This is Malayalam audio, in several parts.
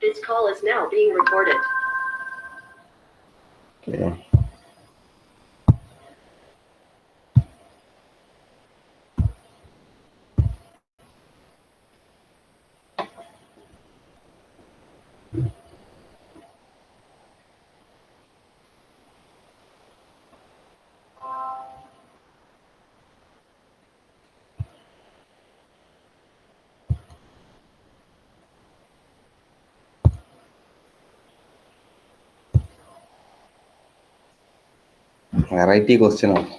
This call is now being recorded. Okay. Variety question ആണ്.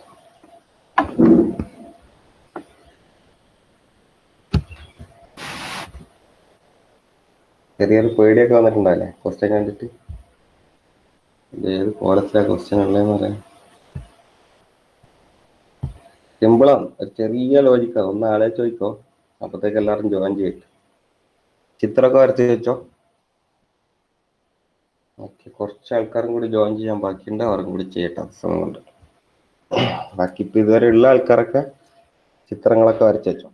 ചെറിയൊരു പേടിയൊക്കെ വന്നിട്ടുണ്ടല്ലേ ക്വസ്റ്റ്യൻ കണ്ടിട്ട്? ഏത് കോലത്തിലാ ക്വസ്റ്റ്യൻ ഉള്ളതെന്ന് പറയാം. സിമ്പിളാണ്, ഒരു ചെറിയ ലോജിക്കാണ്. ഒന്ന് ആലോചിച്ച് ചോദിക്കോ, അപ്പത്തേക്ക് എല്ലാവരും ജോയിൻ ചെയ്യും. ചിത്രമൊക്കെ വരച്ച് വെച്ചോ. ഓക്കെ, കുറച്ച് ആൾക്കാരും കൂടി ജോയിൻ ചെയ്യാൻ ബാക്കിയുണ്ട്, അവർക്കും കൂടി ചെയ്യട്ടെ സമയം കൊണ്ട്. ബാക്കി ഇപ്പം ഇതുവരെ ഉള്ള ആൾക്കാരൊക്കെ ചിത്രങ്ങളൊക്കെ വരച്ച് വെച്ചോ.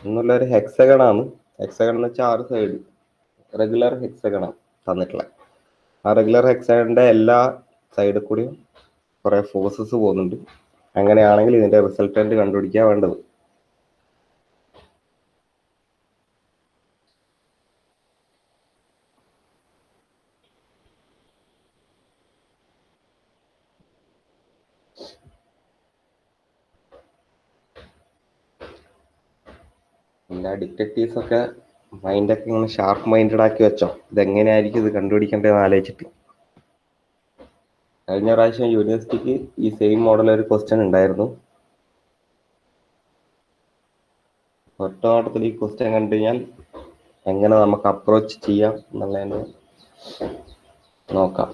എന്നുള്ള ഒരു ഹെക്സഗണാണ്. ഹെക്സഗൺ എന്ന് വെച്ചാൽ 6 സൈഡ്, റെഗുലർ ഹെക്സഗണാണ് തന്നിട്ടുള്ളത്. ആ റെഗുലർ ഹെക്സഗണിന്റെ എല്ലാ സൈഡിൽ കൂടിയും കുറെ ഫോഴ്സസ് പോകുന്നുണ്ട്. അങ്ങനെയാണെങ്കിൽ ഇതിന്റെ റിസൾട്ടന്റ് കണ്ടുപിടിക്കാൻ വേണ്ടത്. എല്ലാ ഡിറ്റക്റ്റീവ്സ് ഒക്കെ മൈൻഡൊക്കെ ഇങ്ങനെ ഷാർപ്പ് മൈൻഡഡ് ആക്കി വെച്ചോ. ഇതെങ്ങനെയായിരിക്കും ഇത് കണ്ടുപിടിക്കേണ്ടതെന്ന് ആലോചിച്ചിട്ട്. കഴിഞ്ഞ പ്രാവശ്യം യൂണിവേഴ്സിറ്റിക്ക് ഈ സെയിം മോഡൽ ഒരു ക്വസ്റ്റ്യൻ ഉണ്ടായിരുന്നു. ഒറ്റ നോട്ടത്തിൽ ഈ ക്വസ്റ്റ്യൻ കണ്ടു കഴിഞ്ഞാൽ എങ്ങനെ നമുക്ക് അപ്രോച്ച് ചെയ്യാം എന്നുള്ളതിന് നോക്കാം.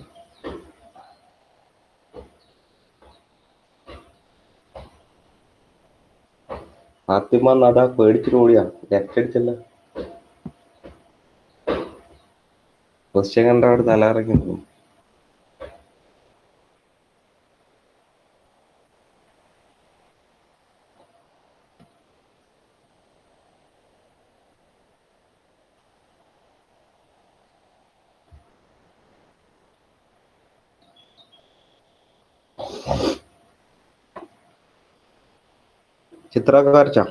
ഫാത്തിമ അതാ പേടിച്ചിട്ട് കൂടിയാ ലെഫ്റ്റ് അടിച്ചല്ല. ക്വസ്റ്റ്യൻ കണ്ട അവിടെ തലയിറങ്ങി നിന്നു. ചിത്രമൊക്കെ വരച്ചാ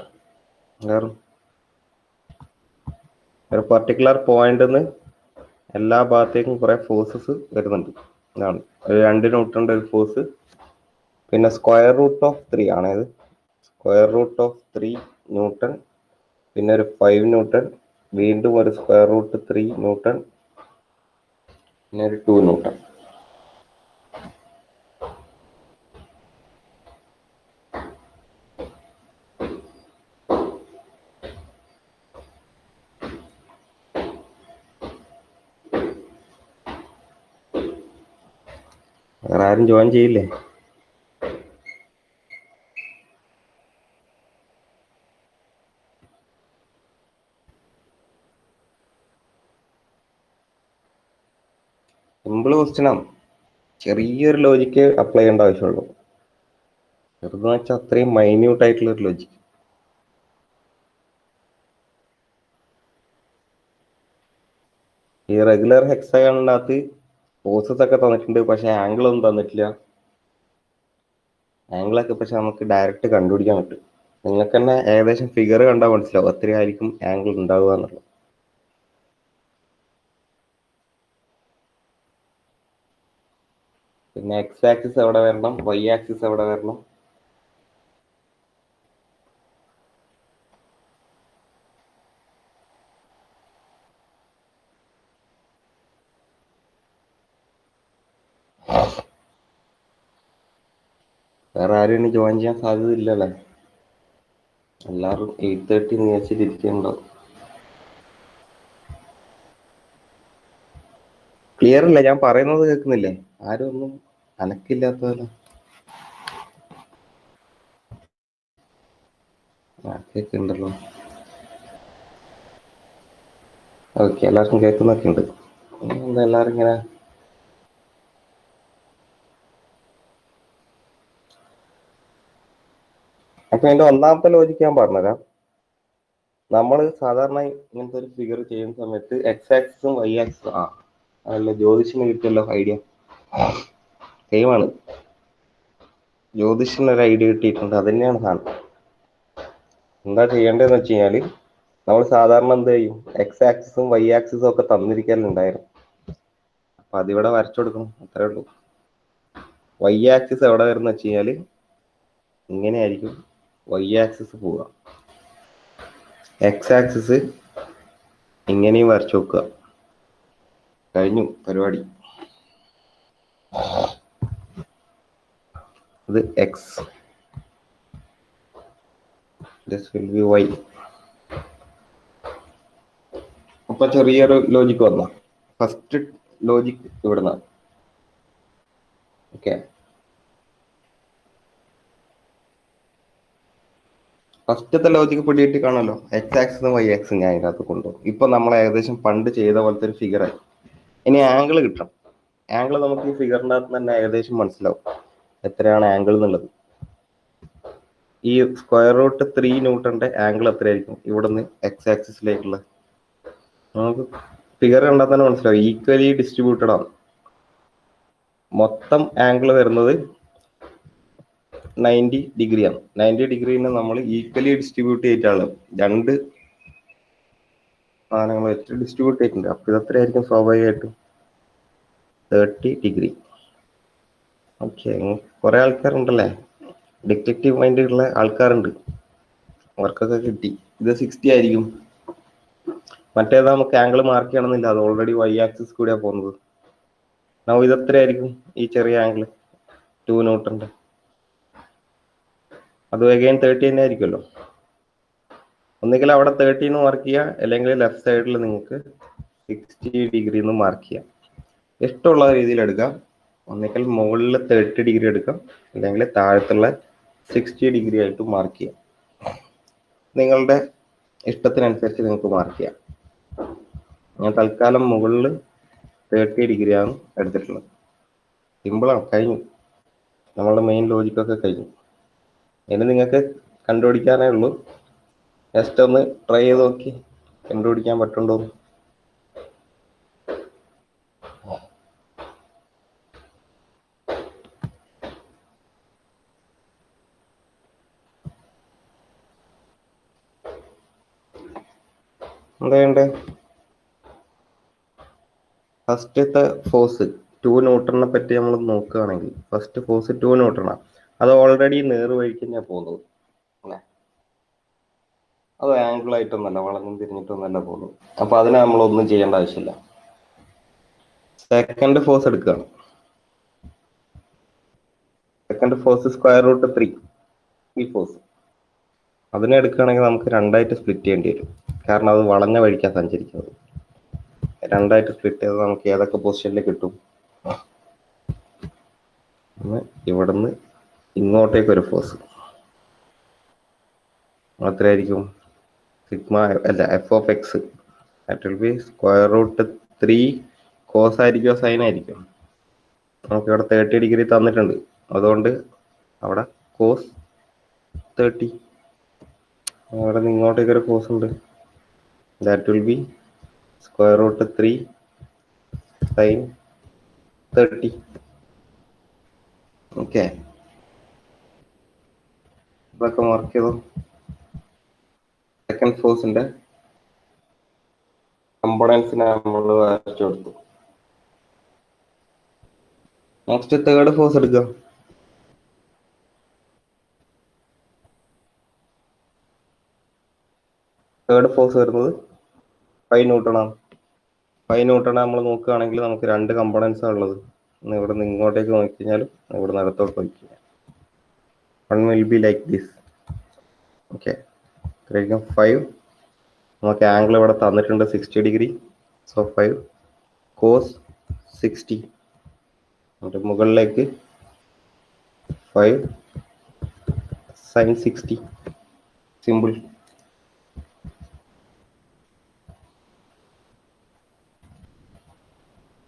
ഒരു പർട്ടിക്കുലർ പോയിന്റിന്ന് എല്ലാ ഭാഗത്തേക്കും കുറെ ഫോഴ്സസ് വരുന്നുണ്ട്. ഇതാണ് ഒരു 2 ന്യൂട്ടന്റെ ഒരു ഫോഴ്സ്, പിന്നെ സ്ക്വയർ റൂട്ട് ഓഫ് 3 ആണേത്. സ്ക്വയർ റൂട്ട് ഓഫ് 3 ന്യൂട്ടൺ, പിന്നെ ഒരു 5 ന്യൂട്ടൺ, വീണ്ടും ഒരു സ്ക്വയർ റൂട്ട് 3 ന്യൂട്ടൺ, പിന്നെ ഒരു 2 ന്യൂട്ടൺ. വേറെ ആരും ജോയിൻ ചെയ്യില്ലേ? സിമ്പിൾ ക്വസ്റ്റ്യനാണ്. ചെറിയൊരു ലോജിക്ക് അപ്ലൈ ചെയ്യേണ്ട ആവശ്യമുള്ളൂ. ചെറുതെന്ന് വെച്ചാൽ അത്രയും മൈന്യൂട്ട് ആയിട്ടുള്ള ഒരു ലോജിക്ക്. ഈ റെഗുലർ ഹെക്സഗണിനകത്ത് ഫോഴ്സസ് ഒക്കെ തന്നിട്ടുണ്ട്, പക്ഷെ ആംഗിൾ ഒന്നും തന്നിട്ടില്ല. ആംഗിളൊക്കെ പക്ഷെ നമുക്ക് ഡയറക്റ്റ് കണ്ടുപിടിക്കാൻ പറ്റും. നിങ്ങൾക്ക് തന്നെ ഏകദേശം ഫിഗർ കണ്ടാൽ മനസ്സിലാവും എത്രയായിരിക്കും ആംഗിൾ ഉണ്ടാവുക എന്നുള്ളത്. പിന്നെ എക്സ് ആക്സിസ് എവിടെ വരണം, വൈ ആക്സിസ് എവിടെ വരണം, വേറെ ആരും ഇനി ജോയിൻ ചെയ്യാൻ സാധ്യത ഇല്ലല്ലേ? എല്ലാവരും 8:30 നീച്ചിട്ടിരിക്കുന്നുണ്ടാവും. ക്ലിയർ അല്ലേ? ഞാൻ പറയുന്നത് കേൾക്കുന്നില്ലേ? ആരും ഒന്നും അനക്കില്ലാത്തതല്ലോ. കേൾക്കുന്നുണ്ടല്ലോ. ഓക്കെ, എല്ലാവർക്കും കേൾക്കുന്നൊക്കെ ഉണ്ട്. എന്താ എല്ലാവരും ഇങ്ങനെ? അപ്പൊ അതിന്റെ ഒന്നാമത്തെ ലോജിക്ക് ഞാൻ പറഞ്ഞുതരാം. നമ്മൾ സാധാരണ ഇങ്ങനത്തെ ഒരു ഫിഗർ ചെയ്യുന്ന സമയത്ത് എക്സ് ആക്സിസും വൈ ആക്സിസും അല്ല ജ്യോതിഷിന് കിട്ടിയല്ലോ ഐഡിയ സെയിമാണ്. ജ്യോതിഷിന് ഒരു ഐഡിയ കിട്ടിയിട്ടുണ്ട്, അത് തന്നെയാണ് സാധനം. എന്താ ചെയ്യേണ്ടതെന്ന് വെച്ച് കഴിഞ്ഞാൽ നമ്മൾ സാധാരണ എന്ത് ചെയ്യും, എക്സ് ആക്സിസും വൈ ആക്സിസും ഒക്കെ തന്നിരിക്കലുണ്ടായിരുന്നു. അപ്പൊ അതിവിടെ വരച്ചു കൊടുക്കണം, അത്രേ ഉള്ളൂ. വൈ ആക്സിസ് എവിടെ വരുന്ന വെച്ച് കഴിഞ്ഞാൽ ഇങ്ങനെയായിരിക്കും വൈ ആക്സിസ് പോവുക. എക്സ് ആക്സിസ് ഇങ്ങനെയും വരച്ചു നോക്കുക. കഴിഞ്ഞു പരിപാടി. ഇത് x, this will be y. അപ്പൊ ചെറിയൊരു ലോജിക്ക് വന്ന ഫസ്റ്റ് ലോജിക് ഇവിടുന്ന്. ഓക്കെ, ഫസ്റ്റത്തെ ലോജിക്ക് പിടിയിട്ട് കാണല്ലോ, എക്സ് ആക്സിസും വൈ ആക്സും ഞാൻ ഇതിനകത്ത് കൊണ്ടുപോകും. ഇപ്പൊ നമ്മൾ ഏകദേശം പണ്ട് ചെയ്ത പോലത്തെ ഒരു ഫിഗറായി. ഇനി ആംഗിൾ കിട്ടണം. ആംഗിൾ നമുക്ക് ഈ ഫിഗറിന്റെ അകത്ത് തന്നെ ഏകദേശം മനസ്സിലാവും എത്രയാണ് ആംഗിൾ എന്നുള്ളത്. ഈ സ്ക്വയർ റൂട്ട് 3 ന്യൂട്ടന്റെ ആംഗിൾ എത്രയായിരിക്കും ഇവിടുന്ന് എക്സ് ആക്സിസിലേക്കുള്ള? നമുക്ക് ഫിഗർ കണ്ടാൽ തന്നെ മനസ്സിലാവും, ഈക്വലി ഡിസ്ട്രിബ്യൂട്ടഡ് ആണ്. മൊത്തം ആംഗിൾ വരുന്നത് 90 ഡിഗ്രിയാണ്. 90 ഡിഗ്രീനെ നമ്മൾ ഈക്വലി ഡിസ്ട്രിബ്യൂട്ട് ചെയ്തിട്ടാണ് രണ്ട് സാധനങ്ങൾ വെച്ച് ഡിസ്ട്രിബ്യൂട്ട് ചെയ്തിട്ടുണ്ട്. അപ്പൊ ഇത് എത്രയായിരിക്കും സ്വാഭാവികമായിട്ടും? 30 ഡിഗ്രി. ഓക്കെ, കുറെ ആൾക്കാരുണ്ടല്ലേ, ഡിറ്റക്റ്റീവ് മൈൻഡ് ഉള്ള ആൾക്കാരുണ്ട്, അവർക്കൊക്കെ കിട്ടി. ഇത് 60 ആയിരിക്കും. മറ്റേത് നമുക്ക് ആംഗിൾ മാർക്ക് ചെയ്യണമെന്നില്ല, അത് ഓൾറെഡി വൈ ആക്സിസ് കൂടിയാണ് പോകുന്നത്. ഇത് എത്രയായിരിക്കും ഈ ചെറിയ ആംഗിൾ 2 ന്യൂട്ടന്റെ? അത് അഗൈൻ 30 തന്നെ ആയിരിക്കുമല്ലോ. ഒന്നുകിൽ അവിടെ 30 മാർക്ക് ചെയ്യുക, അല്ലെങ്കിൽ ലെഫ്റ്റ് സൈഡിൽ നിങ്ങൾക്ക് 60 ഡിഗ്രി എന്ന് മാർക്ക് ചെയ്യാം. ഇഷ്ടമുള്ള രീതിയിൽ എടുക്കാം. ഒന്നുകിൽ മുകളിൽ 30 ഡിഗ്രി എടുക്കാം, അല്ലെങ്കിൽ താഴത്തുള്ള 60 ഡിഗ്രി ആയിട്ട് മാർക്ക് ചെയ്യാം. നിങ്ങളുടെ ഇഷ്ടത്തിനനുസരിച്ച് നിങ്ങൾക്ക് മാർക്ക് ചെയ്യാം. ഞാൻ തൽക്കാലം മുകളിൽ 30 ഡിഗ്രിയാണ് എടുത്തിട്ടുള്ളത്. സിമ്പിളാണ്, കഴിഞ്ഞു. നമ്മളുടെ മെയിൻ ലോജിക്കൊക്കെ കഴിഞ്ഞു. ഇനി നിങ്ങൾക്ക് കണ്ടുപിടിക്കാനേ ഉള്ളൂ. ജസ്റ്റ് ഒന്ന് ട്രൈ ചെയ്ത് നോക്കി കണ്ടുപിടിക്കാൻ പറ്റുണ്ടോ. എന്താ വേണ്ടേ? ഫസ്റ്റത്തെ ഫോഴ്സ് 2 ന്യൂട്ടണിനെ പറ്റി നമ്മൾ നോക്കുകയാണെങ്കിൽ, ഫസ്റ്റ് ഫോഴ്സ് 2 ന്യൂട്ടണാണ്. അത് ഓൾറെഡി നേർവഴിക്ക് തന്നെയാണ് പോകുന്നത് അല്ലേ? അത് ആംഗിൾ ആയിട്ടൊന്നല്ല, വളഞ്ഞും തിരിഞ്ഞിട്ടൊന്നല്ല പോകുന്നത്. അപ്പൊ അതിനെ നമ്മളൊന്നും ചെയ്യേണ്ട ആവശ്യമില്ല. സെക്കൻഡ് ഫോഴ്സ് എടുക്കുകയാണ്. സെക്കൻഡ് ഫോഴ്സ് സ്ക്വയർ റൂട്ട് 3, ഈ ഫോഴ്സ് അതിനെ എടുക്കുകയാണെങ്കിൽ നമുക്ക് രണ്ടായിട്ട് സ്പ്ലിറ്റ് ചെയ്യേണ്ടി വരും. കാരണം അത് വളഞ്ഞ വഴിക്കാണ് സഞ്ചരിക്കുന്നത്. രണ്ടായിട്ട് സ്പ്ലിറ്റ് ചെയ്ത് നമുക്ക് ഏതൊക്കെ പൊസിഷനിൽ കിട്ടും? ഇവിടുന്ന് ഇങ്ങോട്ടേക്ക് ഒരു ഫോഴ്സ് എത്രയായിരിക്കും? സിഗ്മ അല്ല, f of x that will be square root 3 cos ആയിരിക്കോ സൈൻ ആയിരിക്കും? നമുക്ക് ഇവിടെ 30 ഡിഗ്രി തന്നിട്ടുണ്ട്, അതുകൊണ്ട് അവിടെ കോസ് 30. അവിടെ നിന്ന് ഇങ്ങോട്ടേക്ക് ഒരു കോസ് ഉണ്ട്, that will be square root 3 sine 30. Okay, ഇതൊക്കെ മാർക്ക് ചെയ്തോ. സെക്കൻഡ് ഫോഴ്സിന്റെ കമ്പോണൻസിനെ നമ്മൾ വരച്ചു കൊടുത്തു. നെക്സ്റ്റ് തേർഡ് ഫോഴ്സ് എടുക്കുക. തേർഡ് ഫോഴ്സ് വരുന്നത് 5 ന്യൂട്ടണാണ്. 5 ന്യൂട്ടൺ നമ്മൾ നോക്കുകയാണെങ്കിൽ നമുക്ക് രണ്ട് കമ്പോണൻസാണ് ഉള്ളത്. ഇവിടെ നിന്ന് ഇങ്ങോട്ടേക്ക് നോക്കിക്കഴിഞ്ഞാലും ഇവിടെ നിന്ന് അടുത്തോട്ട് നോക്കിക്കഴിഞ്ഞാൽ one will be like this. Okay, 5. നമുക്ക് ആംഗിൾ ഇവിടെ തന്നിട്ടുണ്ട് 60 ഡിഗ്രി. So 5 cos 60. എന്നിട്ട് മുകളിലേക്ക് 5 sine 60. Simple.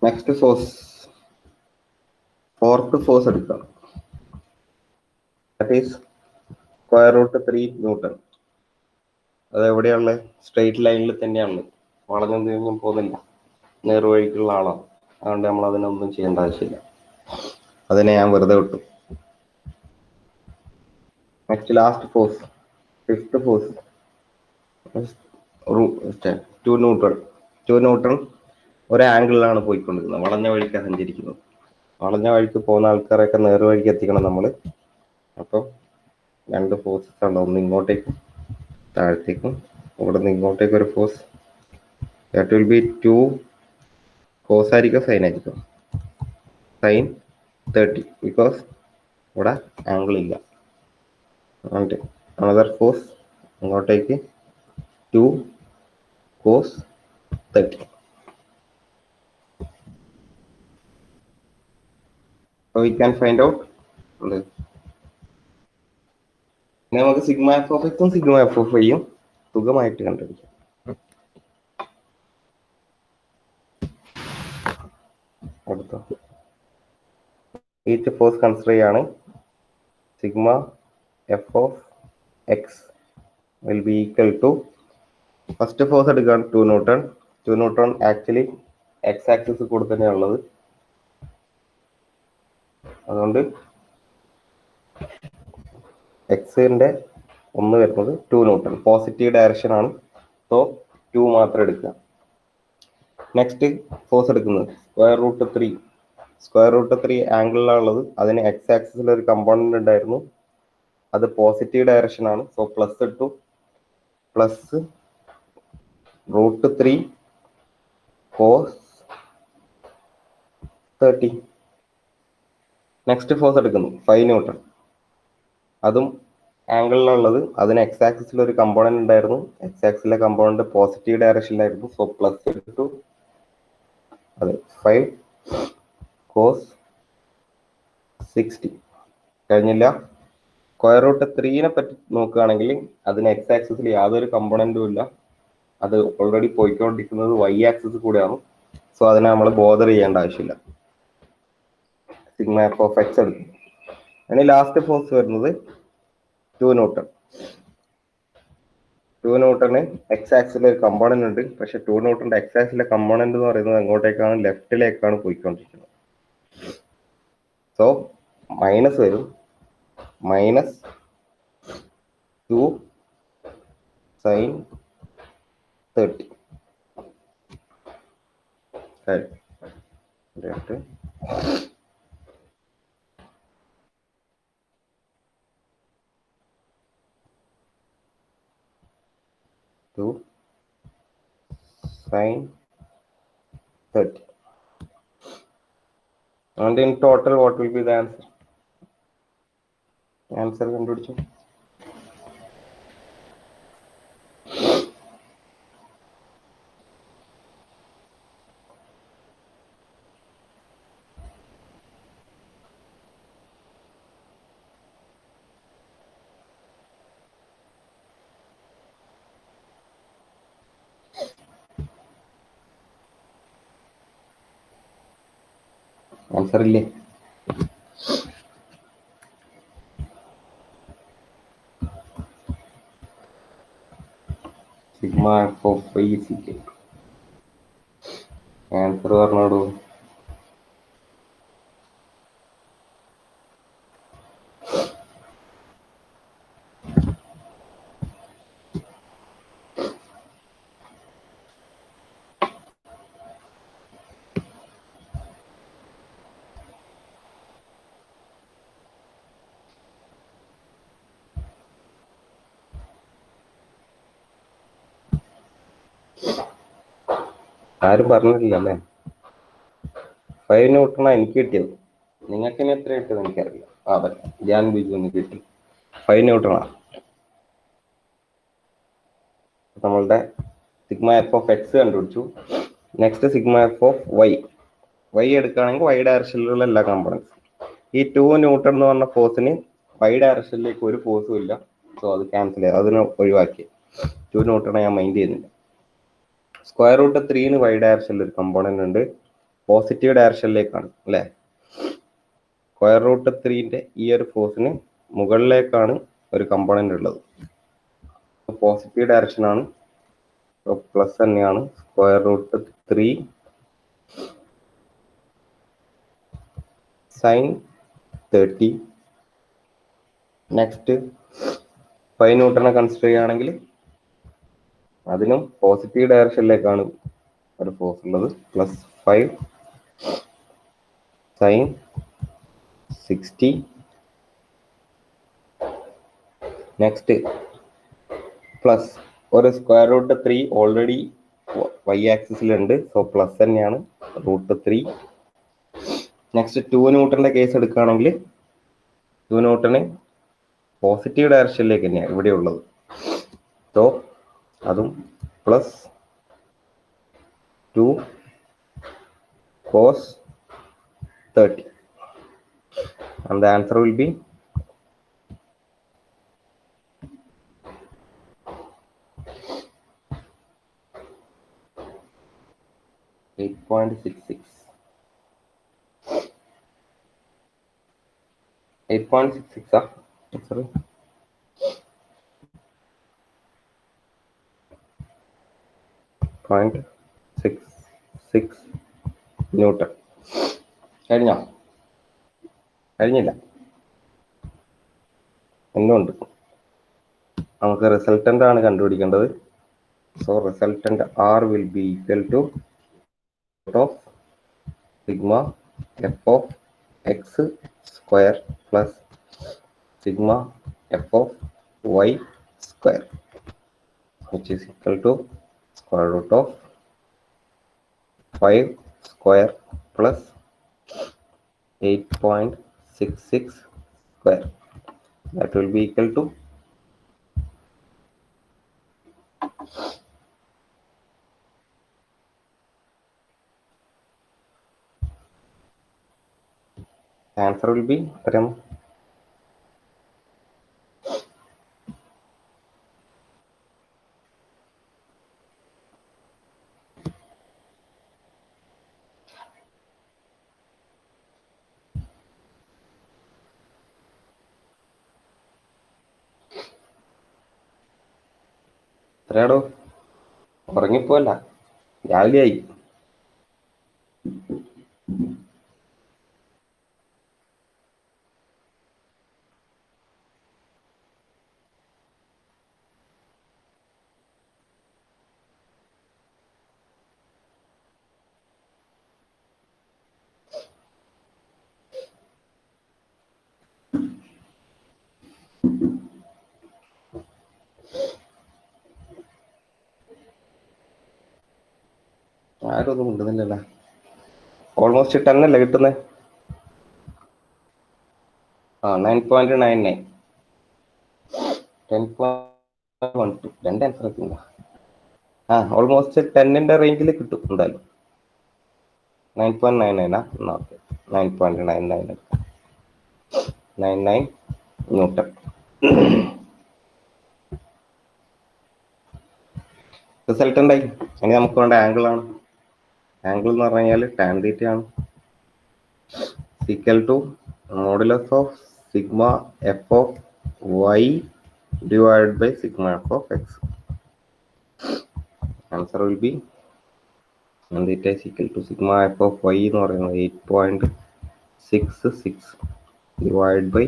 Next force, fourth force എടുക്കാം. That is square root 3 newton. അത് എവിടെയാണുള്ളത്? സ്ട്രെയിറ്റ് ലൈനിൽ തന്നെയാണ്, വളഞ്ഞൊന്നും പോകുന്നില്ല, നേർവഴിക്കുള്ള ആളാണ്. അതുകൊണ്ട് നമ്മൾ അതിനൊന്നും ചെയ്യേണ്ട ആവശ്യമില്ല, അതിനെ ഞാൻ വെറുതെ വിട്ടു. Next last force, fifth force, 2 newton. 2 newton ഒരു ആംഗിളിലാണ് പോയിക്കൊണ്ടിരിക്കുന്നത്, വളഞ്ഞ വഴിക്കാണ് സഞ്ചരിക്കുന്നത്. വളഞ്ഞ വഴിക്ക് പോകുന്ന ആൾക്കാരൊക്കെ നേർവഴിക്ക് എത്തിക്കണം നമ്മൾ. അപ്പം 2 ഫോഴ്സസ് ആണ്, ഒന്ന് ഇങ്ങോട്ടേക്കും താഴത്തേക്കും, ഇവിടെ നിന്ന് ഇങ്ങോട്ടേക്ക് ഒരു force. That will be 2 cos ആയിരിക്കും, സൈൻ ആയിരിക്കും, സൈൻ 30, ബിക്കോസ് ഇവിടെ ആംഗിൾ ഇല്ല. ആൻഡ് അനദർ ഫോഴ്സ് ഇങ്ങോട്ടേക്ക് 2 cos 30. So we can find out നമുക്ക് സിഗ്മ എഫ് ഓഫ് എക്സും സിഗ്മ എഫ് ഓഫ് വൈയും സുഖമായിട്ട് കണ്ടുപിടിക്കാം. അടുത്ത ഈച്ച് ഫോഴ്സ് കൺസിഡർ ചെയ്യാണ്. Sigma f of x will be equal to, first force എടുക്കുകയാണ് 2 newton. 2 newton actually x axis കൂടെ തന്നെയാണ് ഉള്ളത്, അതുകൊണ്ട് എക്സിന്റെ ഒന്ന് വരുന്നത് 2 ന്യൂട്ടൺ, പോസിറ്റീവ് ഡയറക്ഷൻ ആണ്. സോ 2 മാത്രം എടുക്കുക. നെക്സ്റ്റ് ഫോഴ്സ് എടുക്കുന്നത് സ്ക്വയർ റൂട്ട് 3. സ്ക്വയർ റൂട്ട് 3 ആംഗിളിലാണ് ഉള്ളത്, അതിന് എക്സ് ആക്സിസിൽ ഒരു കമ്പോണന്റ് ഉണ്ടായിരുന്നു, അത് പോസിറ്റീവ് ഡയറക്ഷൻ ആണ്. സോ പ്ലസ് ഇട്ടു, plus root 3 cos 30. Next force എടുക്കുന്നു 5 ന്യൂട്ടൺ, അതും ആംഗിളിലുള്ളത്, അതിന് എക്സ് ആക്സിസിൽ ഒരു കമ്പോണന്റ് ഉണ്ടായിരുന്നു, എക്സ് ആക്സിലെ കമ്പോണന്റ് പോസിറ്റീവ് ഡയറക്ഷനിലായിരുന്നു. സോ പ്ലസ് ഇട്ടു, അതെ 5 കോസ് 60. കഴിഞ്ഞില്ല. സ്ക്വയർ റൂട്ട് 3നെ പറ്റി നോക്കുകയാണെങ്കിൽ അതിന് എക്സ് ആക്സിസിൽ യാതൊരു കമ്പോണന്റും ഇല്ല, അത് ഓൾറെഡി പോയിക്കൊണ്ടിരിക്കുന്നത് വൈ ആക്സിസ് കൂടെയാണ്. സോ അതിനെ നമ്മൾ ബോദർ ചെയ്യേണ്ട ആവശ്യമില്ല, സിഗ്മ എഫ് ഓഫ് എക്സ് എടുക്കും. ഇനി ലാസ്റ്റ് ഫോഴ്സ് വരുന്നത് 2 ന്യൂട്ടൺ. 2 ന്യൂട്ടണ് എക്സ് ആക്സിലെ ഒരു കമ്പോണന്റ് ഉണ്ട്, പക്ഷെ 2 ന്യൂട്ടന്റെ എക്സ് ആക്സിലെ കമ്പോണന്റ് എന്ന് പറയുന്നത് എങ്ങോട്ടേക്കാണ്? ലെഫ്റ്റിലേക്കാണ് പോയിക്കൊണ്ടിരിക്കുന്നത്. സോ മൈനസ് വരും, minus 2 sign 30. Sin 30. And in total, what will be the answer? Answer കണ്ടുപിടിച്ചു. ആൻസർ ഇല്ലേ? Sigma f of y is equal to, answer പറഞ്ഞോളൂ. ആരും പറഞ്ഞിട്ടില്ല അല്ലേ? 5 ന്യൂട്ടണാണ് എനിക്ക് കിട്ടിയത്, നിങ്ങൾക്ക് ഇനി എത്ര കിട്ടിയത് എനിക്കറിയില്ല. അതെ, ഞാൻ ബിജു കിട്ടി 5 ന്യൂട്ടണാണ്. നമ്മളുടെ സിഗ്മ എഫ് ഓഫ് എക്സ് കണ്ടുപിടിച്ചു. Next sigma f of y. Y എടുക്കുകയാണെങ്കിൽ വൈ ഡയറക്ഷനിലുള്ള എല്ലാ കമ്പോണൻസും. ഈ 2 ന്യൂട്ടൺ എന്ന് പറഞ്ഞ ഫോഴ്സിന് വൈ ഡയറക്ഷനിലേക്ക് ഒരു ഫോഴ്സും ഇല്ല. സോ അത് ക്യാൻസൽ ചെയ്യാം, അതിനെ ഒഴിവാക്കി. 2 ന്യൂട്ടണെ ഞാൻ മൈൻഡ് ചെയ്യുന്നില്ല. സ്ക്വയർ റൂട്ട് 3ന് വൈ ഡയറക്ഷനിൽ ഒരു കമ്പോണന്റ് ഉണ്ട്, പോസിറ്റീവ് ഡയറക്ഷനിലേക്കാണ് അല്ലേ? സ്ക്വയർ റൂട്ട് 3ന്റെ ഈ ഒരു ഫോഴ്സിന് മുകളിലേക്കാണ് ഒരു കമ്പോണന്റ് ഉള്ളത്. പോസിറ്റീവ് ഡയറക്ഷൻ ആണ്, പ്ലസ് തന്നെയാണ്. Square root 3 sine 30. നെക്സ്റ്റ് 5 ന്യൂട്ടനെ കൺസിഡർ ചെയ്യുകയാണെങ്കിൽ അതിനും പോസിറ്റീവ് ഡയറക്ഷനിലേക്കാണ് ഒരു ഫോഴ്സ് ഉള്ളത്. Plus 5 sine 60. നെക്സ്റ്റ് പ്ലസ് ഒരു സ്ക്വയർ റൂട്ട് 3 ഓൾറെഡി വൈ ആക്സിസിലുണ്ട്, സോ പ്ലസ് തന്നെയാണ് റൂട്ട് 3. നെക്സ്റ്റ് 2 ന്യൂട്ടന്റെ കേസ് എടുക്കുകയാണെങ്കിൽ 2 ന്യൂട്ടന് പോസിറ്റീവ് ഡയറക്ഷനിലേക്ക് തന്നെയാണ് ഇവിടെ ഉള്ളത്, സോ അതും plus 2 cos 30. And the answer will be 8.66. 8.66 sorry. Point 66 newton. കഴിഞ്ഞില്ല, എന്നുണ്ട്. നമുക്ക് റിസൾട്ടന്റ് ആണ് കണ്ടുപിടിക്കേണ്ടത്. So resultant R will be equal to of sigma f of x square plus sigma f of y square, which is equal to square root of 5 square plus 8.66 square. That will be equal to answer will be എത്രയാടോ? ഉറങ്ങിപ്പോല്ല, രാവിലെയായി. ആരും ഒന്നും കൊണ്ടുവന്നില്ലല്ലോ. ഓൾമോസ്റ്റ് 10 അല്ലേ കിട്ടുന്നത്? 9.99. 10.12. രണ്ട് ആൻസർ എത്തുന്ന ഓൾമോസ്റ്റ് 10ന്റെ റേഞ്ചിൽ കിട്ടും എന്തായാലും. 9.99 ഓക്കെ, 9.99 99 ന്യൂട്ടൺ. റിസൾട്ട് ഉണ്ടായി. ഇനി നമുക്ക് വേണ്ട ആംഗിൾ ആണ്. ആംഗിൾ എന്ന് പറഞ്ഞു കഴിഞ്ഞാൽ ടാൻ തീറ്റ ആണ്. Equal to modulus of sigma f of y divide by sigma f of x. Answer will be tan theta is equal to sigma f of y എന്ന് പറയുന്നത് 8.66 divided by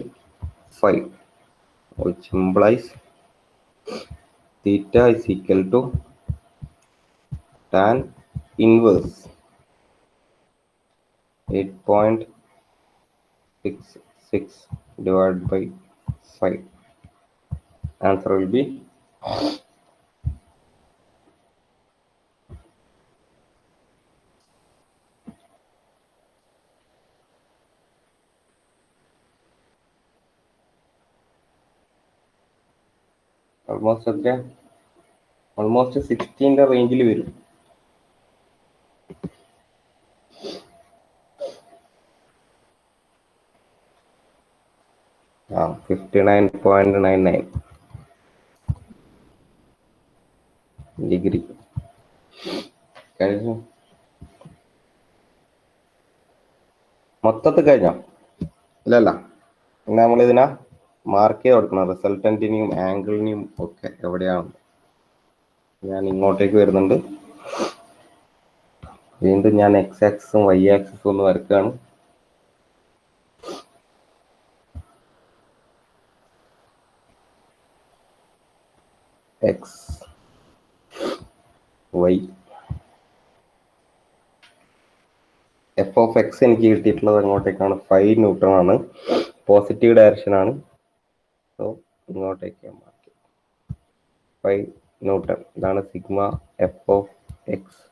5, which implies theta is equal to tan inverse 8.66 divided by 5. Answer will be almost 16ന്റെ റേഞ്ചിൽ വരും. ആ 59.99 ഡിഗ്രി കഴിഞ്ഞു. മൊത്തത്തിൽ കഴിഞ്ഞോ? ഇല്ലല്ല, പിന്നെ നമ്മളിതിനാ മാർക്ക് ചെയ്ത് കൊടുക്കണം റിസൾട്ടന്റിനെയും ആംഗിളിനെയും ഒക്കെ എവിടെയാണ്. ഞാൻ ഇങ്ങോട്ടേക്ക് വരുന്നുണ്ട്. വീണ്ടും ഞാൻ എക്സ് ആക്സിസും വൈ ആക്സിസും ഒന്ന് വരയ്ക്കുകയാണ്. X y f of x എനിക്ക് കിട്ടിയിട്ടുള്ളത് അങ്ങോട്ടേക്കാണ് 5 ന്യൂട്ടൺ ആണ്. പോസിറ്റീവ് ഡയറക്ഷൻ ആണ്. സോ ഇങ്ങോട്ടേക്ക് മാറ്റി 5 ന്യൂട്ടൺ. ഇതാണ് sigma f of x.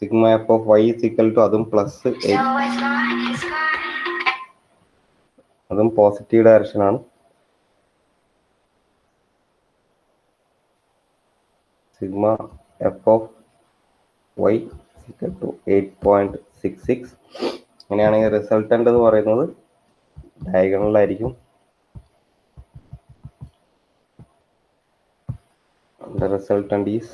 Sigma f of y is equal to അതും പ്ലസ് 8, അതും പോസിറ്റീവ് ഡയറക്ഷൻ ആണ്. Sigma f of y equal to 8.66. അങ്ങനെയാണെങ്കിൽ റിസൾട്ടന്റ് എന്ന് പറയുന്നത് ഡയഗണലായിരിക്കും. The resultant is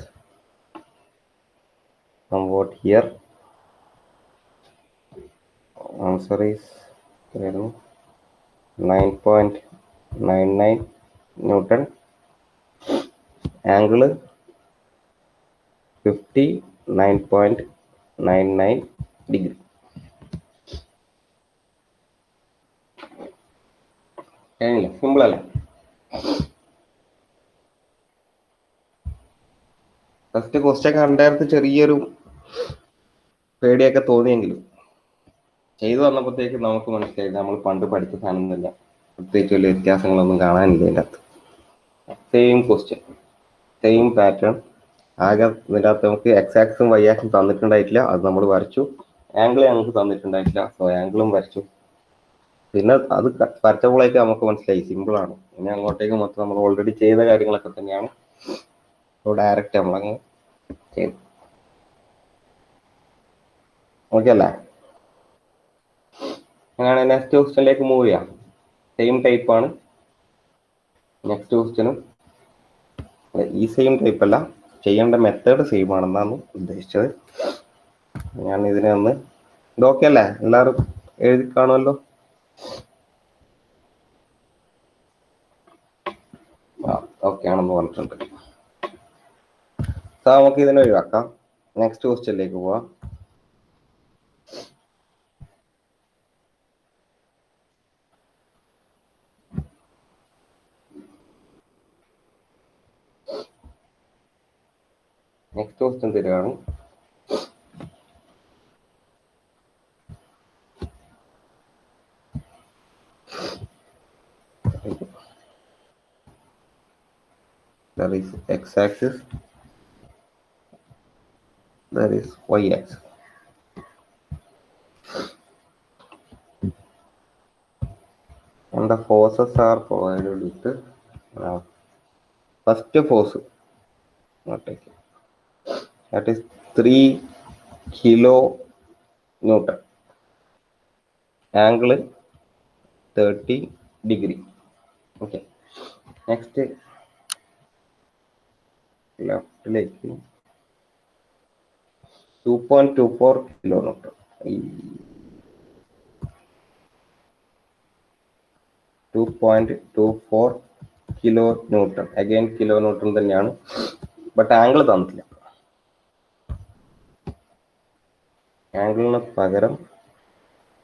somewhat here. Answer is 9.99 Newton. Angle 59.99 degree. Simple അല്ലേ? ഫസ്റ്റ് ക്വസ്റ്റ്യൻ കണ്ടേർത്ത് ചെറിയൊരു പേടിയൊക്കെ തോന്നിയെങ്കിലും ചെയ്തു വന്നപ്പോഴത്തേക്ക് നമുക്ക് മനസ്സിലായി നമ്മൾ പണ്ട് പഠിച്ച സാധനമൊന്നുമില്ല, പ്രത്യേകിച്ച് വലിയ വ്യത്യാസങ്ങളൊന്നും കാണാനില്ല ഇതിൻ്റെ അകത്ത്. Same question, same pattern. ആകെ ഇതിൻ്റെ അകത്ത് നമുക്ക് എക്സ് ആക്സും വൈ ആക്സും തന്നിട്ടുണ്ടായിട്ടില്ല, അത് നമ്മൾ വരച്ചു. ആംഗിൾ ഞങ്ങൾക്ക് തന്നിട്ടുണ്ടായിട്ടില്ല, സോ ആംഗിളും വരച്ചു. പിന്നെ അത് വരച്ചപ്പോഴേക്ക് നമുക്ക് മനസ്സിലായി സിമ്പിളാണ്. ഇനി അങ്ങോട്ടേക്ക് മൊത്തം നമ്മൾ ഓൾറെഡി ചെയ്ത കാര്യങ്ങളൊക്കെ തന്നെയാണ്. സോ ഡയറക്റ്റ് നമ്മളങ്ങ് ചെയ്തു. ഓക്കെ അല്ലേ? അങ്ങനെയാണ് നെക്സ്റ്റ് ക്വസ്റ്റ്യനിലേക്ക് മൂവ് ചെയ്യാം. സെയിം ടൈപ്പ് ആണ് നെക്സ്റ്റ് ക്വസ്റ്റ്യനും. ഈ സെയിം ടൈപ്പ് അല്ല, ചെയ്യേണ്ട മെത്തേഡ് സെയിം ആണെന്നാണ് ഉദ്ദേശിച്ചത്. ഞാൻ ഇതിനെ ഒന്ന് ഇതൊക്കെ അല്ലേ, എല്ലാവരും എഴുതി കാണുമല്ലോ? ഓക്കെ ആണെന്ന് പറഞ്ഞിട്ടുണ്ട്. നമുക്ക് ഇതിനെ ഒഴിവാക്കാം. നെക്സ്റ്റ് ക്വസ്റ്റ്യനിലേക്ക് പോവാം. നെക്സ്റ്റ് ക്വസ്റ്റ്യൻ തരികയാണ്. There is x-axis, there is y-axis. And the forces are provided with first force, that is 3 kilo Newton. Angle 30 degree. Okay. Next, left leg 2.24 kilonewton. 2.24 kilonewton. Again kilonewton തന്നെയാണ്, ബട്ട് ആംഗിൾ തന്നിട്ടില്ല. ആംഗിളിന് പകരം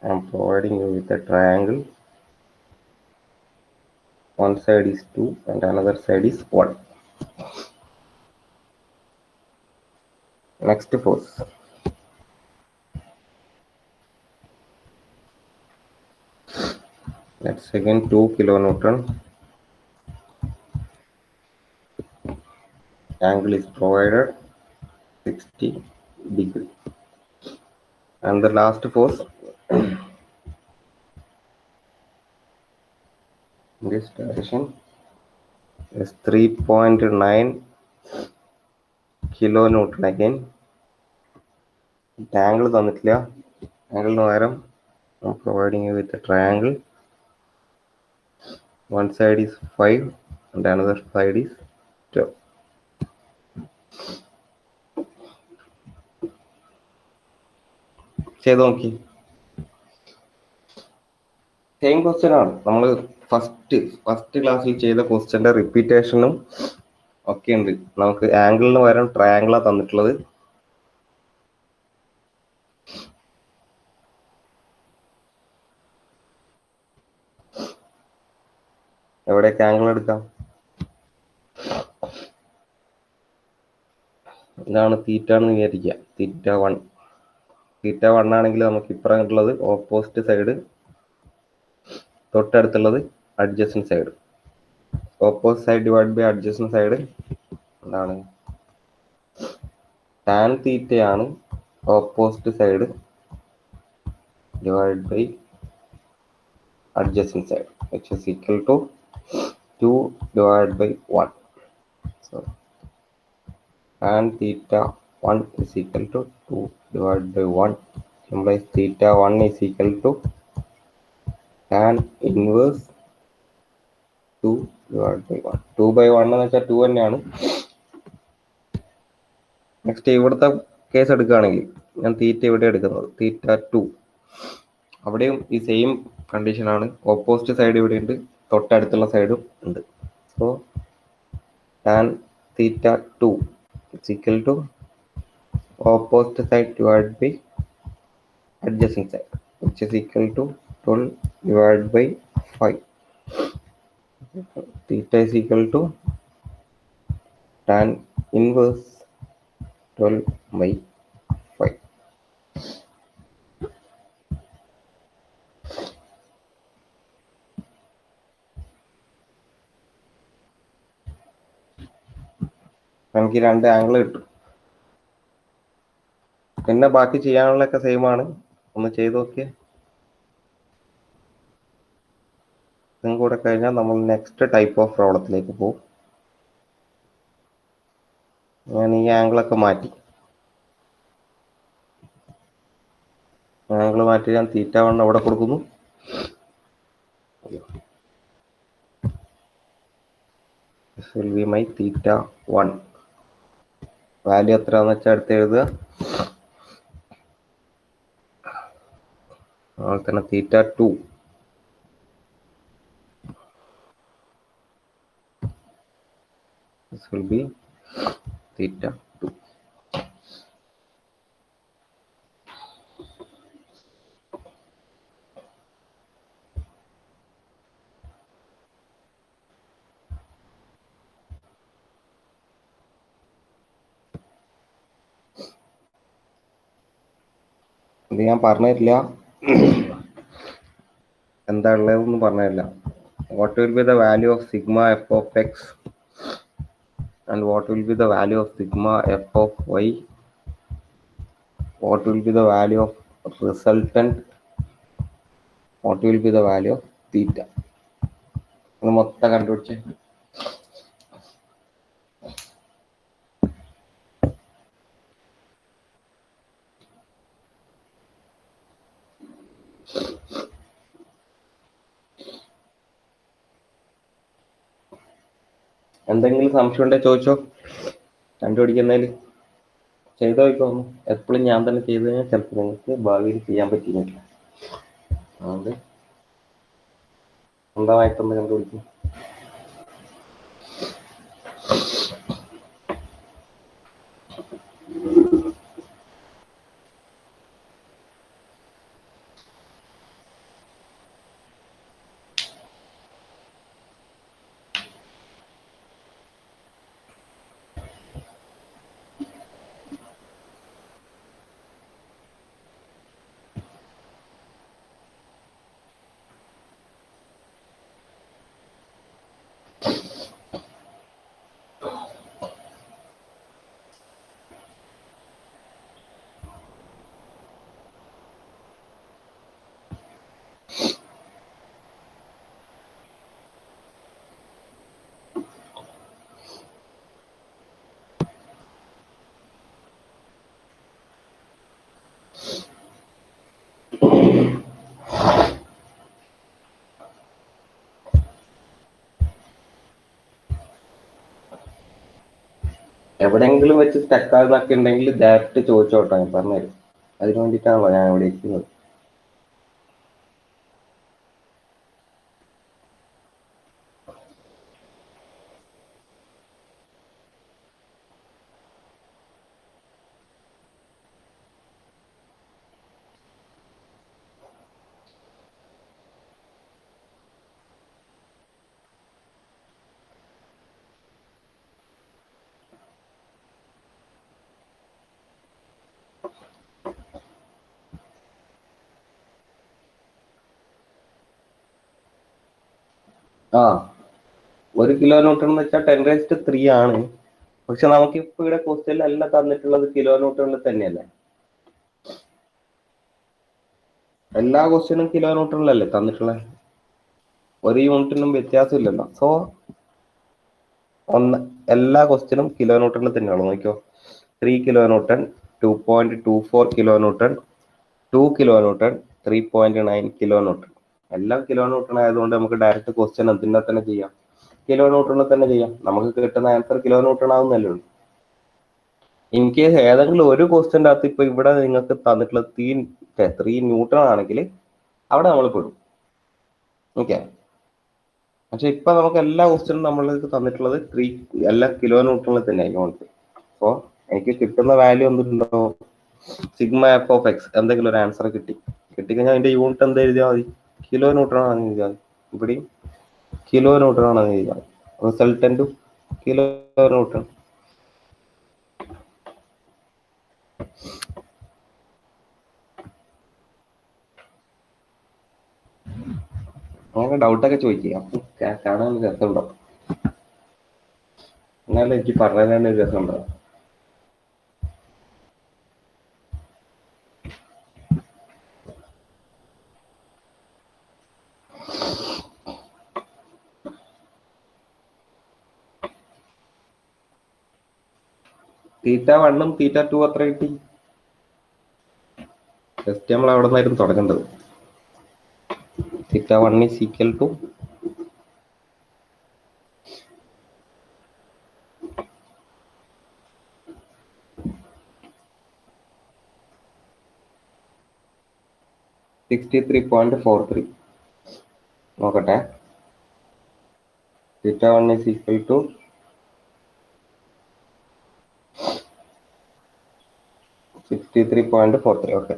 I am providing you with a triangle. One side is 2 and another side is 1. Next force. That's again 2 kilonewton. Angle is provided 60 degree. And the last force in this direction is 3.9 kilonewton again. Angle തന്നിട്ടില്ല. Angle പകരം I'm providing you with a triangle. One side is 5 and another side is 12. ചെയ്ത് നോക്കി. സെയിം ക്വസ്റ്റ്യൻ ആണ്. നമ്മൾ ഫസ്റ്റ് ക്ലാസ്സിൽ ചെയ്ത ക്വസ്റ്റ്യന്റെ റിപ്പീറ്റേഷനും ഒക്കെ ഉണ്ട്. നമുക്ക് ആംഗിളിന് പകരം ട്രയാംഗിളാണ് തന്നിട്ടുള്ളത്. എവിടെയൊക്കെ ആംഗിൾ എടുക്കാം? ഇതാണ് തീറ്റ എന്ന് വിചാരിക്കുക. തീറ്റ 1 ആണെങ്കിൽ നമുക്ക് ഇപ്പുറമുള്ളത് ഓപ്പോസിറ്റ് സൈഡ്, തൊട്ടടുത്തുള്ളത് adjacent side. Opposite side divide by adjacent side എന്താണ്? ടാൻ തീറ്റയാണ് opposite side divide by adjacent side, which is equal to 2 divided by 1. So tan theta 1 is equal to 2 divided by 1, implies theta 1 is equal to tan inverse 2 divided by 1. 2 by 1 എന്ന് വെച്ചാൽ 2 തന്നെയാണ്. നെക്സ്റ്റ് ഇവിടുത്തെ കേസ് എടുക്കുകയാണെങ്കിൽ ഞാൻ തീറ്റ ഇവിടെ എടുക്കുന്നത് തീറ്റ 2. അവിടെയും ഈ സെയിം കണ്ടീഷനാണ്. ഓപ്പോസിറ്റ് സൈഡ് ഇവിടെ ഉണ്ട്, തൊട്ടടുത്തുള്ള സൈഡും ഉണ്ട്. So tan theta 2 is equal to opposite side divided by adjacent side, which is equal to 12 divided by 5. Theta is equal to tan inverse 12 by 5. നമുക്ക് രണ്ട് ആംഗിൾ കിട്ടും. പിന്നെ ബാക്കി ചെയ്യാനുള്ളതൊക്കെ സെയിം ആണ്. ഒന്ന് ചെയ്ത് നോക്കിയേ. ഇതും കൂടെ കഴിഞ്ഞാൽ നമ്മൾ നെക്സ്റ്റ് ടൈപ്പ് ഓഫ് പ്രോബ്ലത്തിലേക്ക് പോകും. ഞാൻ ഈ ആംഗിളൊക്കെ മാറ്റി ഞാൻ തീറ്റ 1 അവിടെ കൊടുക്കുന്നു. This will be my theta 1. Value എത്രയാണെന്ന് വെച്ചാൽ അടുത്ത് എഴുതുക. അതുപോലെ തന്നെ തീറ്റ 2 this will be theta 2. ഇത് ഞാൻ പറഞ്ഞിട്ടില്ല, എന്താ ഉള്ളതെന്നൊന്നും പറഞ്ഞില്ല. What will be the value of sigma f of x and what will be the value of sigma f of y? What will be the value of resultant? What will be the value of theta? ഇത് മൊത്തം കണ്ടുപിടിച്ചേ. എന്തെങ്കിലും സംശയം ഉണ്ടെങ്കിൽ ചോദിച്ചോ. കണ്ടുപിടിക്കുന്നതിൽ ചെയ്തോ നോക്കിക്കോന്നു. എപ്പോഴും ഞാൻ തന്നെ ചെയ്ത് കഴിഞ്ഞാൽ ചിലപ്പോൾ നിങ്ങൾക്ക് ഭാവിയിൽ ചെയ്യാൻ പറ്റിയില്ല. അതുകൊണ്ട് സ്വന്തമായിട്ടൊന്ന് കണ്ടുപിടിക്കും. എവിടെയെങ്കിലും വെച്ച് സ്റ്റക്കാന്നൊക്കെ ഉണ്ടെങ്കിൽ ഡയറക്റ്റ് ചോദിച്ചോട്ടോ, ഞാൻ പറഞ്ഞുതരും. അതിനു വേണ്ടിയിട്ടാണല്ലോ ഞാൻ ഇവിടെ ഇരിക്കുന്നത്. ആ 1 kN എന്ന് വെച്ചാൽ 10⁻³ ആണ്. പക്ഷെ നമുക്കിപ്പോ ഇവിടെ ക്വസ്റ്റ്യനിൽ അല്ല തന്നിട്ടുള്ളത് കിലോന്യൂട്ടണിൽ തന്നെയല്ലേ. എല്ലാ ക്വസ്റ്റ്യനും കിലോന്യൂട്ടണിലല്ലേ തന്നിട്ടുള്ളത്, ഒരു യൂണിറ്റിനും വ്യത്യാസമില്ലല്ലോ. സോ എല്ലാ ക്വസ്റ്റ്യനും കിലോന്യൂട്ടണിൽ തന്നെയാണ്. നോക്കിയോ, 3 kN, 2.24 kN, 2 kN, 3.9 kN. എല്ലാം കിലോന്യൂട്ടൺ ആയതുകൊണ്ട് നമുക്ക് ഡയറക്റ്റ് ക്വസ്റ്റ്യൻ അതിനെ തന്നെ ചെയ്യാം, കിലോന്യൂട്ടണിൽ തന്നെ ചെയ്യാം. നമുക്ക് കിട്ടുന്ന ആൻസർ കിലോന്യൂട്ടൺ ആവുന്നല്ലേ ഉള്ളൂ. ഇൻ കേസ് ഏതെങ്കിലും ഒരു ക്വസ്റ്റ്യൻ്റെ അകത്ത് ഇപ്പൊ ഇവിടെ നിങ്ങൾക്ക് തന്നിട്ടുള്ളത് 3 ന്യൂട്ടൺ ആണെങ്കിൽ അവിടെ നമ്മൾ പെടും. ഓക്കെ, പക്ഷെ ഇപ്പൊ നമുക്ക് എല്ലാ ക്വസ്റ്റ്യനും നമ്മൾക്ക് തന്നിട്ടുള്ളത് എല്ലാ കിലോന്യൂട്ടണിൽ തന്നെ ആയിരിക്കും. അപ്പോൾ എനിക്ക് കിട്ടുന്ന വാല്യൂ എന്തുണ്ടോ, σf(x) എന്തെങ്കിലും ഒരു ആൻസർ കിട്ടിക്കഴിഞ്ഞാൽ അതിന്റെ യൂണിറ്റ് എന്ത് എഴുതിയാൽ മതി, കിലോന്യൂട്ടൺ ആണെന്ന് എഴുതിയാൽ മതി. ഇവിടെയും കിലോന്യൂട്ടൺ ആണെന്ന് എഴുതിയാൽ മതി. Resultant kilonewton. അങ്ങനെ ഡൗട്ടൊക്കെ ചോദിക്കുക, അപ്പൊ കാണാൻ രസമുണ്ടാവും. എന്നാലും എനിക്ക് പറഞ്ഞാൽ ഒരു രസമുണ്ടാവും. θ1 ഉം θ2 എത്ര കിട്ടി? ജസ്റ്റ് നമ്മൾ അവിടെ നിന്നായിരുന്നു തുടങ്ങേണ്ടത്. θ1 is equal to (63.43). നോക്കട്ടെ, θ1 is equal to 63.43. Okay,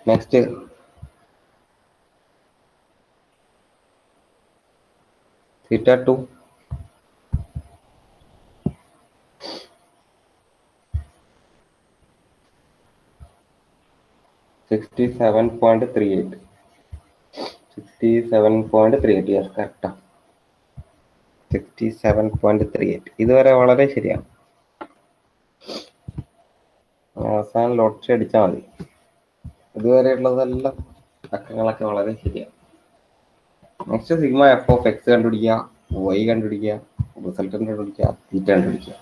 next θ2 67.38. 67.38. Yes, കറക്റ്റാ, 67.38. ഇതുവരെ വളരെ ശരിയാണ്. അവസാനം ലോട്ടറി അടിച്ചാൽ മതി. ഇതുവരെ ഉള്ളതെല്ലാം അക്കങ്ങളൊക്കെ വളരെ ശരിയാണ്. നെക്സ്റ്റ് σf(x) കണ്ടുപിടിക്കുക, y കണ്ടുപിടിക്കുക, റിസൾട്ട് കണ്ടുപിടിക്കുക, θ കണ്ടുപിടിക്കുക.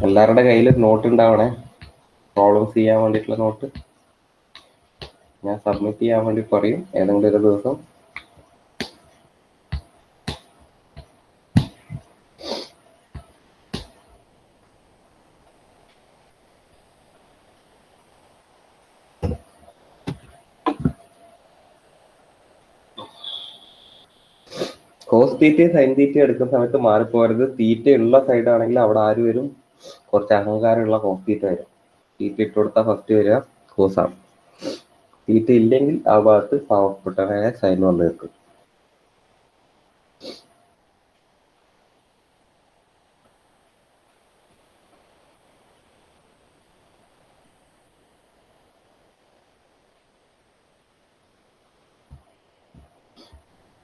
എല്ലാവരുടെ കയ്യിൽ നോട്ട് ഉണ്ടാവണേ, പ്രോബ്ലംസ് ചെയ്യാൻ വേണ്ടിയിട്ടുള്ള നോട്ട്. ഞാൻ സബ്മിറ്റ് ചെയ്യാൻ വേണ്ടി പറയും ഏതെങ്കിലും ഒരു ദിവസം. കോസ് തീറ്റയും സൈൻ തീറ്റയും എടുക്കുന്ന സമയത്ത് മാറിപ്പോരുത്. തീറ്റ ഉള്ള സൈഡ് ആണെങ്കിൽ അവിടെ ആര് വരും, കുറച്ച് അഹങ്കാരമുള്ള കോസ് തീറ്റ വരും. തീറ്റ ഇട്ട് കൊടുത്താൽ ഫസ്റ്റ് വരിക കോസാണ്. തീറ്റ ഇല്ലെങ്കിൽ ആ ഭാഗത്ത് പാവപ്പെട്ടവരായ സൈൻ വന്ന് നിൽക്കും.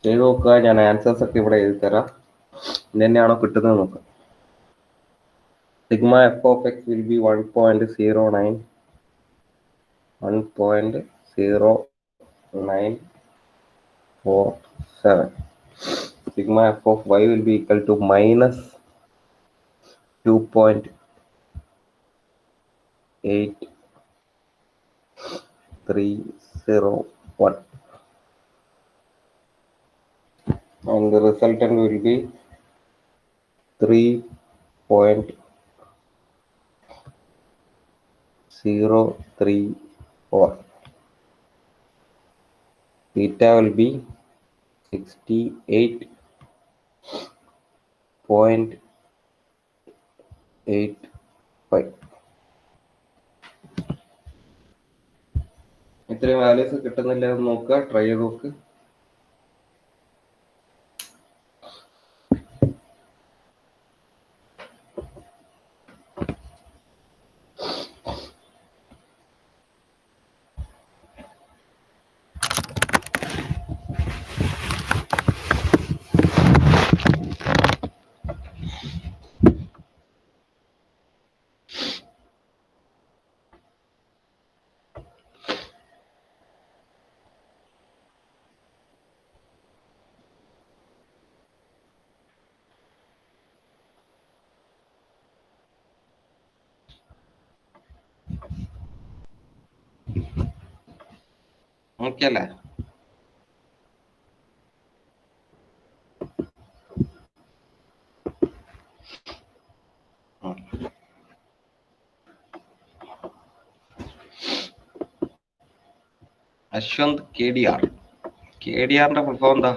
ചെയ്ത് നോക്കുക, ഞാൻ ആൻസേഴ്സ് ഒക്കെ ഇവിടെ എഴുതി തരാം. തന്നെയാണോ കിട്ടുന്നത് നോക്കാം. σf(x) will be 1.09, 1.0947. σf(y) will be equal to -2.8301. And the resultant will be 3.034. Theta will be 68.85. ഇത്രയും വാല്യൂസ് കിട്ടുന്നില്ല എന്ന് നോക്കുക, ട്രൈ ചെയ്ത് നോക്ക്. ഓക്കെ അല്ലേ? അശ്വന്ത് KDR. KDR ന്റെ ഫുൾ ഫോം എന്താ?